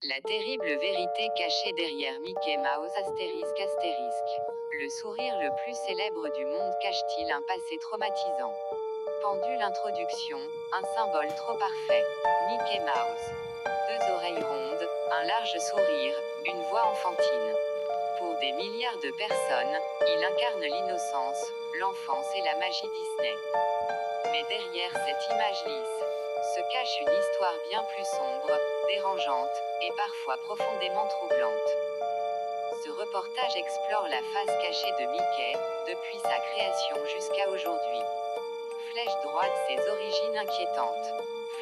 La terrible vérité cachée derrière Mickey Mouse astérisque astérisque. Le sourire le plus célèbre du monde cache-t-il un passé traumatisant? Pendule introduction, un symbole trop parfait. Mickey Mouse. Deux oreilles rondes, un large sourire, une voix enfantine. Pour des milliards de personnes, il incarne l'innocence, l'enfance et la magie Disney. Mais derrière cette image lisse, se cache une histoire bien plus sombre, dérangeante, et parfois profondément troublante. Ce reportage explore la face cachée de Mickey, depuis sa création jusqu'à aujourd'hui. Flèche droite, ses origines inquiétantes.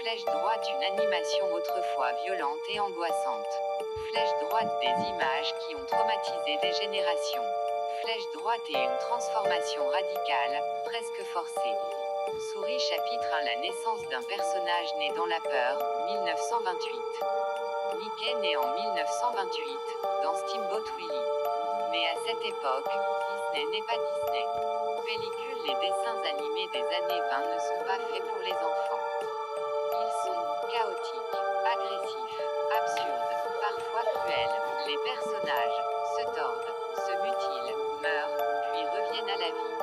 Flèche droite, une animation autrefois violente et angoissante. Flèche droite, des images qui ont traumatisé des générations. Flèche droite et une transformation radicale, presque forcée. Souris chapitre 1. La naissance d'un personnage né dans la peur, 1928. Mickey naît en 1928, dans Steamboat Willie. Mais à cette époque, Disney n'est pas Disney. Pellicule, les dessins animés des années 20 ne sont pas faits pour les enfants. Ils sont chaotiques, agressifs, absurdes, parfois cruels. Les personnages se tordent, se mutilent, meurent, puis reviennent à la vie.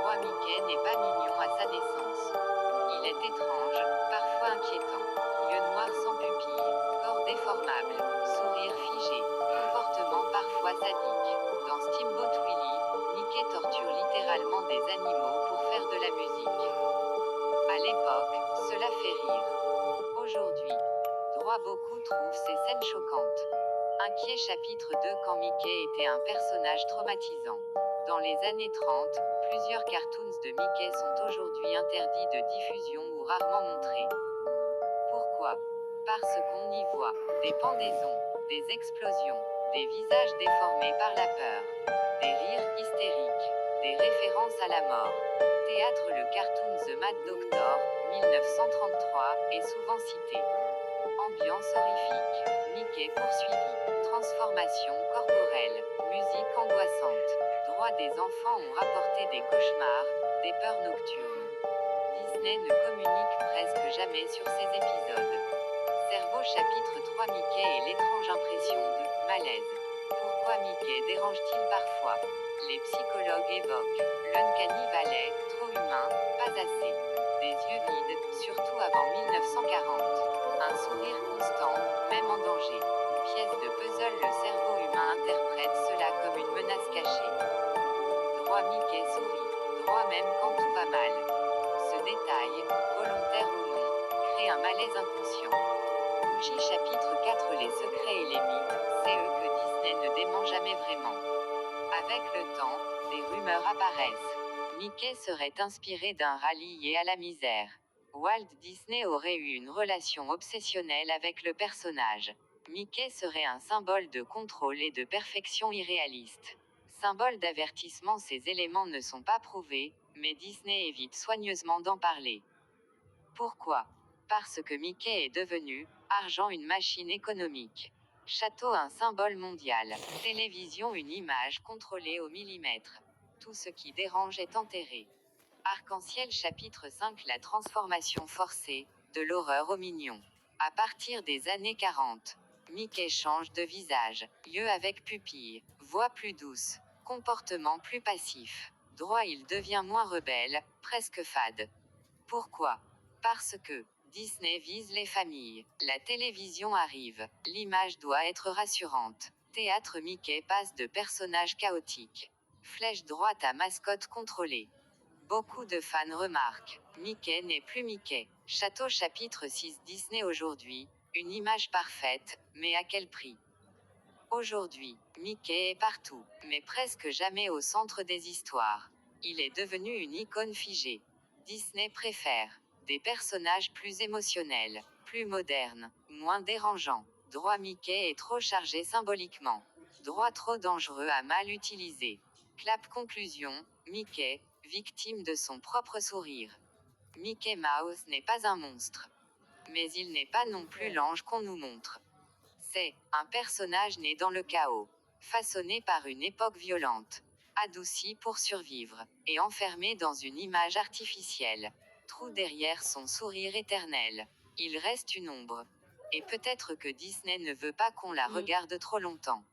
Roi Mickey n'est pas mignon à sa naissance. Il est étrange, parfois inquiétant. Yeux noirs sans pupilles, corps déformable, sourire figé, comportement parfois sadique. Dans Steamboat Willie, Mickey torture littéralement des animaux pour faire de la musique. À l'époque, cela fait rire. Aujourd'hui, droit, beaucoup trouvent ces scènes choquantes. Inquiet chapitre 2. Quand Mickey était un personnage traumatisant. Dans les années 30, plusieurs cartoons de Mickey sont aujourd'hui interdits de diffusion ou rarement montrés. Pourquoi? Parce qu'on y voit des pendaisons, des explosions, des visages déformés par la peur, des rires hystériques, des références à la mort. Théâtre, le cartoon The Mad Doctor, 1933, est souvent cité. Ambiance horrifique. Mickey poursuivi. Transformation corporelle. Musique angoissante. Droits des enfants ont rapporté des cauchemars, des peurs nocturnes. Disney ne communique presque jamais sur ces épisodes. Cerveau chapitre 3. Mickey et l'étrange impression de malaise. Pourquoi Mickey dérange-t-il parfois? Les psychologues évoquent l'Uncanny Valley, trop humain, pas assez. Des yeux vides, surtout avant 1940. Un sourire constant, même en danger. Pièce de puzzle, le cerveau humain interprète cela comme une menace cachée. Droit, Mickey sourit, droit même quand tout va mal. Ce détail, volontaire ou non, crée un malaise inconscient. Gucci chapitre 4. Les secrets et les mythes, c'est eux que Disney ne dément jamais vraiment. Avec le temps, des rumeurs apparaissent. Mickey serait inspiré d'un rat lié à la misère. Walt Disney aurait eu une relation obsessionnelle avec le personnage. Mickey serait un symbole de contrôle et de perfection irréaliste. Symbole d'avertissement, ces éléments ne sont pas prouvés, mais Disney évite soigneusement d'en parler. Pourquoi? Parce que Mickey est devenu, argent, une machine économique. Château, un symbole mondial. Télévision, une image contrôlée au millimètre. Tout ce qui dérange est enterré. Arc-en-ciel chapitre 5. La transformation forcée, de l'horreur au mignon. À partir des années 40, Mickey change de visage, yeux avec pupilles, voix plus douce, comportement plus passif. Droit, il devient moins rebelle, presque fade. Pourquoi? Parce que Disney vise les familles. La télévision arrive. L'image doit être rassurante. Théâtre, Mickey passe de personnage chaotique. Flèche droite à mascotte contrôlée. Beaucoup de fans remarquent. Mickey n'est plus Mickey. Château chapitre 6. Disney aujourd'hui, une image parfaite, mais à quel prix? Aujourd'hui, Mickey est partout, mais presque jamais au centre des histoires. Il est devenu une icône figée. Disney préfère des personnages plus émotionnels, plus modernes, moins dérangeants. Droit, Mickey est trop chargé symboliquement. Droit, trop dangereux à mal utiliser. Clap, conclusion, Mickey, victime de son propre sourire. Mickey Mouse n'est pas un monstre. Mais il n'est pas non plus l'ange qu'on nous montre. C'est un personnage né dans le chaos, façonné par une époque violente, adouci pour survivre, et enfermé dans une image artificielle. Trou derrière son sourire éternel. Il reste une ombre. Et peut-être que Disney ne veut pas qu'on la regarde trop longtemps.